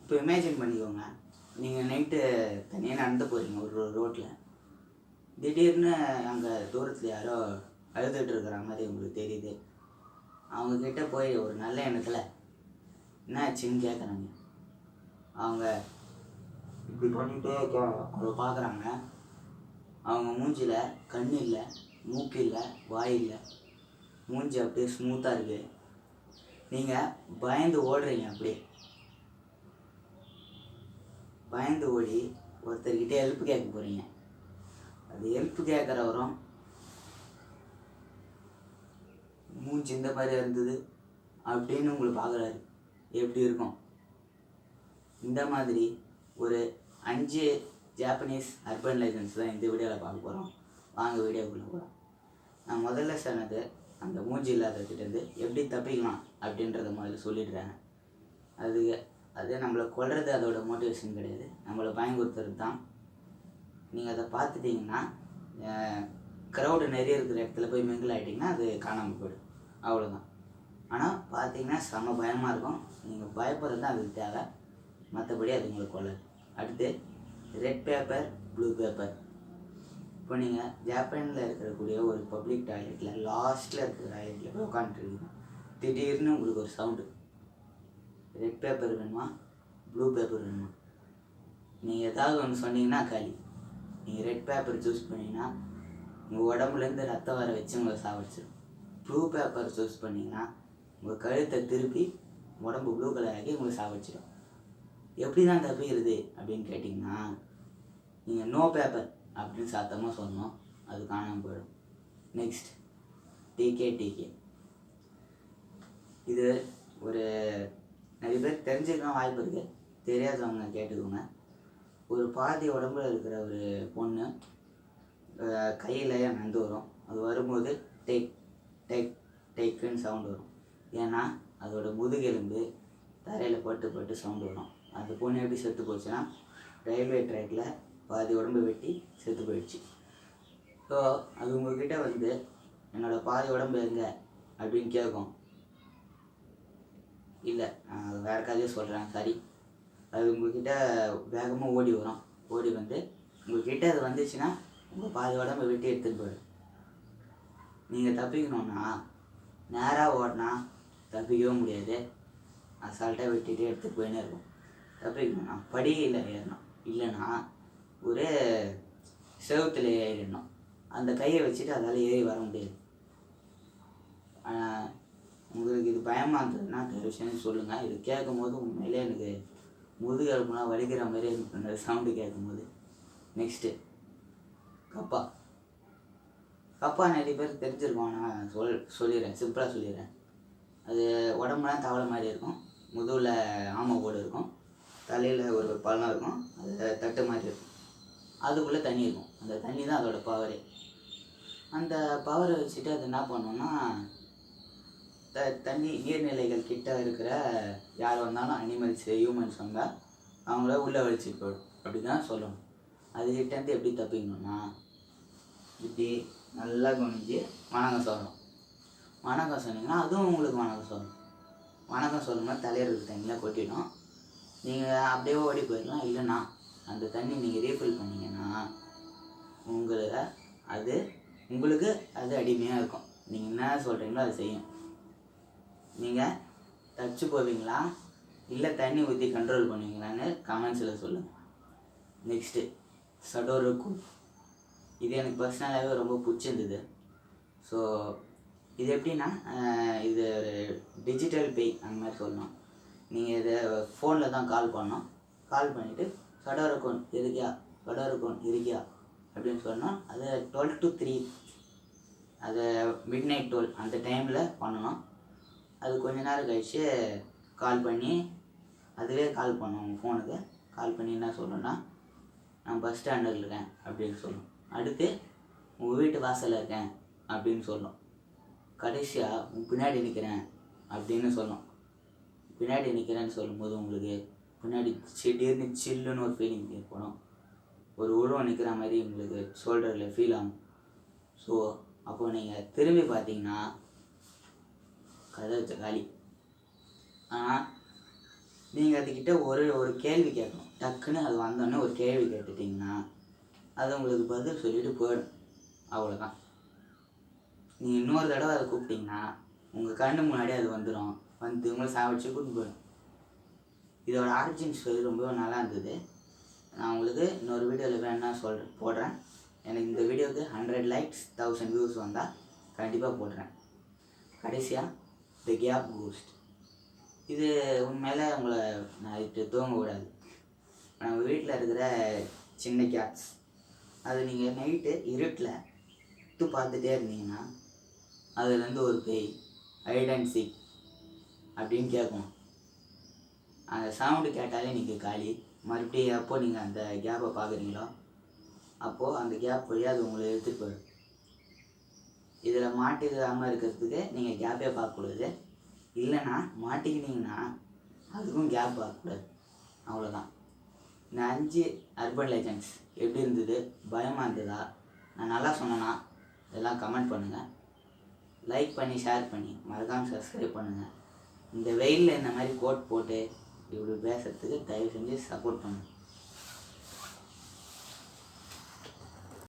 இப்போ இமேஜின் பண்ணிக்கோங்க, நீங்கள் நைட்டு தனியாக நடந்து போகிறீங்க ஒரு ரோட்டில். திடீர்னு அங்கே தூரத்தில் யாரோ அழுதுகிட்டு இருக்கிற மாதிரி உங்களுக்கு தெரியுது. அவங்கக்கிட்ட போய் ஒரு நல்ல எண்ணத்தில் என்ன ஆச்சுன்னு கேட்குறாங்க. அவங்க இப்படி பண்ணிகிட்டே அவரை பார்க்குறாங்க. அவங்க மூஞ்சியில் கண் இல்லை, மூக்கு இல்லை, வாய் இல்லை, மூஞ்சி அப்படியே ஸ்மூத்தாக இருக்குது. நீங்கள் பயந்து ஓடுறீங்க. அப்படியே பயந்து ஓடி ஒருத்தர்கிட்ட ஹெல்ப் கேட்க போகிறீங்க. அது ஹெல்ப் கேட்குறவரும் மூஞ்சி இந்த மாதிரி இருந்தது அப்படின்னு உங்களை பார்க்குறாரு. எப்படி இருக்கும்? இந்த மாதிரி ஒரு 5 ஜாப்பனீஸ் அர்பன் லெஜண்ட்ஸ் தான் இந்த வீடியோவில் பார்க்க போகிறோம். வாங்க வீடியோக்குள்ளே போகிறோம். நான் முதல்ல சொன்னது அந்த மூஞ்சி இல்லாததுக்கிட்டேருந்து எப்படி தப்பிக்கலாம் அப்படின்றத முதல்ல சொல்லிடுறேன். அது நம்மளை கொல்றது அதோட மோட்டிவேஷன் கிடையாது, நம்மளை பயன்படுத்துறது தான். நீங்கள் அதை பார்த்துட்டிங்கன்னா க்ரௌடு நிறைய இருக்கிற இடத்துல போய் மிங்கிள் ஆகிட்டிங்கன்னா அது காணாமல் போய்டும், அவ்வளோதான். ஆனால் பார்த்தீங்கன்னா செம பயமாக இருக்கும். நீங்கள் பயப்படுறது தான் அதுக்கு தேவை, மற்றபடி அது உங்களுக்கு கொள்ளாது. அடுத்து ரெட் பேப்பர், ப்ளூ பேப்பர். இப்போ நீங்கள் ஜப்பானில் இருக்கக்கூடிய ஒரு பப்ளிக் டாய்லெட்டில் லாஸ்ட்டில் இருக்கிற டாய்லெட்டில் போய் உட்காந்துருக்கீங்க. திடீர்னு உங்களுக்கு ஒரு சவுண்டு, ரெட் பேப்பர் வேணுமா ப்ளூ பேப்பர் வேணுமா? நீங்கள் ஏதாவது ஒன்று சொன்னீங்கன்னா காலி. நீங்கள் ரெட் பேப்பர் சூஸ் பண்ணிங்கன்னா உங்கள் உடம்புலேருந்து ரத்தம் வர வச்சு உங்களை சாவடிச்சிடும். ப்ளூ பேப்பர் சூஸ் பண்ணிங்கன்னா உங்கள் கழுத்தை திருப்பி உடம்பு ப்ளூ கலர் ஆகி உங்களை சாவடிச்சிடும். எப்படி தான் தப்பிக்கிறது அப்படின்னு கேட்டிங்கன்னா, நீங்கள் நோ பேப்பர் அப்படின்னு சத்தமாக சொன்னோம், அது காணாமல் போயிடும். நெக்ஸ்ட் டிகே. இது ஒரு நிறைய பேர் தெரிஞ்சுக்கலாம் வாய்ப்பு இருக்குது, தெரியாதவங்க கேட்டுக்கோங்க. ஒரு பாதி உடம்புல இருக்கிற ஒரு பொண்ணு கையில் நடந்து வரும். அது வரும்போது டெக் டெக் டெக்குன்னு சவுண்டு வரும். ஏன்னா அதோட முதுகெலும்பு தரையில் பட்டு சவுண்டு வரும். அந்த பொண்ணு எப்படி செத்து போச்சுன்னா, ரயில்வே ட்ராக்கில் பாதி உடம்பு வெட்டி செத்து போயிடுச்சு. ஸோ அது உங்கள்கிட்ட வந்து என்னோடய பாதி உடம்பு எங்கே அப்படின்னு கேட்கும். இல்லை, நான் வேறு கதையை சொல்கிறேன், சரி. அது உங்கள்கிட்ட வேகமாக ஓடி வரும். ஓடி வந்து உங்கள்கிட்ட அது வந்துச்சுன்னா உங்கள் பாதி உடம்பை வெட்டி எடுத்துகிட்டு போயிடும். நீங்கள் தப்பிக்கணுன்னா நேராக ஓடினா தப்பிக்கவே முடியாது, அசால்ட்டாக வெட்டிகிட்டே எடுத்துகிட்டு போயின்னே இருக்கும். தப்பிக்கணும்னா படியில் ஏறணும், இல்லைன்னா ஒரு செவத்தில் ஏறிடணும். அந்த கையை வச்சுட்டு அதால் ஏறி வர முடியாது. உங்களுக்கு இது பயமாக இருந்ததுன்னா தயவு செஞ்சு சொல்லுங்கள். இது கேட்கும் போது உண்மையிலே எனக்கு முதுகெலும்புலாம் வலிக்கிற மாதிரி அந்த சவுண்டு கேட்கும்போது. நெக்ஸ்ட்டு கப்பா நிறைய பேர் தெரிஞ்சிருக்கோம். நான் சொல்லிடுறேன், சிம்பிளாக சொல்லிடுறேன். அது உடம்புலாம் தவளை மாதிரி இருக்கும், முதுகில் ஆமை போடு இருக்கும், தலையில் ஒரு பள்ளம் இருக்கும், அது தட்டு மாதிரி இருக்கும், அதுக்குள்ளே தண்ணி இருக்கும். அந்த தண்ணி தான் அதோட பவரே. அந்த பவரை வச்சுட்டு அது என்ன பண்ணோன்னா, தண்ணி நீர்நிலைகள் கிட்ட இருக்கிற யார் வந்தாலும் அனிமல்ஸ் ஹியூமன்ஸ் வந்தால் அவங்கள உள்ளே வலிச்சிட்டு போயிடும். அப்படி தான் சொல்லணும். அதுக்கிட்டேருந்து எப்படி தப்பிக்கணும்னா, இப்படி நல்லா குனிஞ்சு வணக்கம் சொல்லணும். வணக்கம் சொன்னீங்கன்னா அதுவும் உங்களுக்கு வணக்கம் சொல்லணும். வணக்கம் சொல்லும்போது தலையில் இருக்கிற தண்ணியில் கொட்டிடும். நீங்கள் அப்படியே ஓடி போயிடலாம். இல்லைன்னா அந்த தண்ணி நீங்கள் ரீஃபில் பண்ணிங்கன்னா உங்களுக்கு அது அடிமையாக இருக்கும். நீங்கள் என்ன சொல்கிறீங்களோ அது செய்யும். நீங்கள் தச்சு போவீங்களா இல்லை தண்ணி ஊற்றி கண்ட்ரோல் பண்ணுவீங்களான்னு கமெண்ட்ஸில் சொல்லுங்கள். நெக்ஸ்ட்டு சடோருக்கு. இது எனக்கு பர்சனலாகவே ரொம்ப பிடிச்சிருந்தது. ஸோ இது எப்படின்னா, இது ஒரு டிஜிட்டல் பே அந்த மாதிரி சொல்லணும். நீங்கள் இதை ஃபோனில் தான் கால் பண்ணணும். கால் பண்ணிவிட்டு சடோரக்கோன் இருக்கியா அப்படின்னு சொன்னால் அது 12 to 3, அது மிட்நைட் 12 அந்த டைமில் பண்ணணும். அது கொஞ்ச நேரம் கழிச்சு கால் பண்ணி அதுவே கால் பண்ணணும். உங்கள் ஃபோனுக்கு கால் பண்ணி என்ன சொல்லணும்னா, நான் பஸ் ஸ்டாண்டில் இருக்கேன் அப்படின்னு சொல்லணும். அடுத்து உங்கள் வீட்டு வாசலில் இருக்கேன் அப்படின்னு சொல்லணும். கடைசியாக உன் பின்னாடி நிற்கிறேன் அப்படின்னு சொல்லணும். பின்னாடி நிற்கிறேன்னு சொல்லும்போது உங்களுக்கு பின்னாடி திடீர்னு சில்லுன்னு ஒரு ஃபீலிங் ஏற்படும். ஒரு உருவம் நிற்கிற மாதிரி உங்களுக்கு ஷோல்டரில் ஃபீல் ஆகும். ஸோ அப்போ நீங்கள் திரும்பி பார்த்தீங்கன்னா கதை காலி. ஆனால் நீங்கள் அதுக்கிட்ட ஒரு கேள்வி கேட்கணும். டக்குன்னு அது வந்தோடனே ஒரு கேள்வி கேட்டுட்டிங்கன்னா அது உங்களுக்கு பதில் சொல்லிட்டு போயிடும். அவ்வளோதான். நீங்கள் இன்னொரு தடவை அதை கூப்பிட்டிங்கன்னா உங்கள் கண்ணு முன்னாடி அது வந்துடும். வந்து உங்களை சாவடிச்சு கூட்டின்னு போயிடும். இதோட ஆரிஜின் ஸ்டோரி ரொம்ப நல்லா இருந்தது. நான் உங்களுக்கு இன்னொரு வீடியோவில் வேணா போடுறேன். எனக்கு இந்த வீடியோவுக்கு 100 லைக்ஸ் 1000 வியூஸ் வந்தால் கண்டிப்பாக போடுறேன். கடைசியாக த கேப் கோஸ்ட். இது உண்மையில உங்களை நைட்டு தூங்கக்கூடாது. நம்ம வீட்டில் இருக்கிற சின்ன கேட்ஸ் அது நீங்கள் நைட்டு இருட்டில் பார்த்துட்டே இருந்தீங்கன்னா அதுலேருந்து ஒரு பேய் ஹைட் அண்ட் சீக் அப்படின்னு கேட்கும். அந்த சவுண்டு கேட்டாலே நீங்கள் காலி. மறுபடியும் எப்போ நீங்கள் அந்த கேப்பை பார்க்குறீங்களோ அப்போது அந்த கேப் வழியாக அது உங்களை எடுத்துகிட்டு போயிடும். இதில் மாட்டிக்காமல் இருக்கிறதுக்கு நீங்கள் கேப்பே பார்க்கக்கூடாது. இல்லைன்னா மாட்டிக்கினீங்கன்னா அதுக்கும் கேப் பார்க்கக்கூடாது. அவ்வளோதான். இந்த 5 அர்பன் லெஜண்ட்ஸ் எப்படி இருந்தது? பயமாக இருந்ததா? நான் நல்லா சொன்னேன்னா இதெல்லாம் கமெண்ட் பண்ணுங்கள். லைக் பண்ணி ஷேர் பண்ணி மறக்காமல் சப்ஸ்கிரைப் பண்ணுங்கள். இந்த வெயிலில் இந்த மாதிரி கோட் போட்டு இப்படி பேசுகிறதுக்கு தயவு செஞ்சு சப்போர்ட் பண்ணுங்கள்.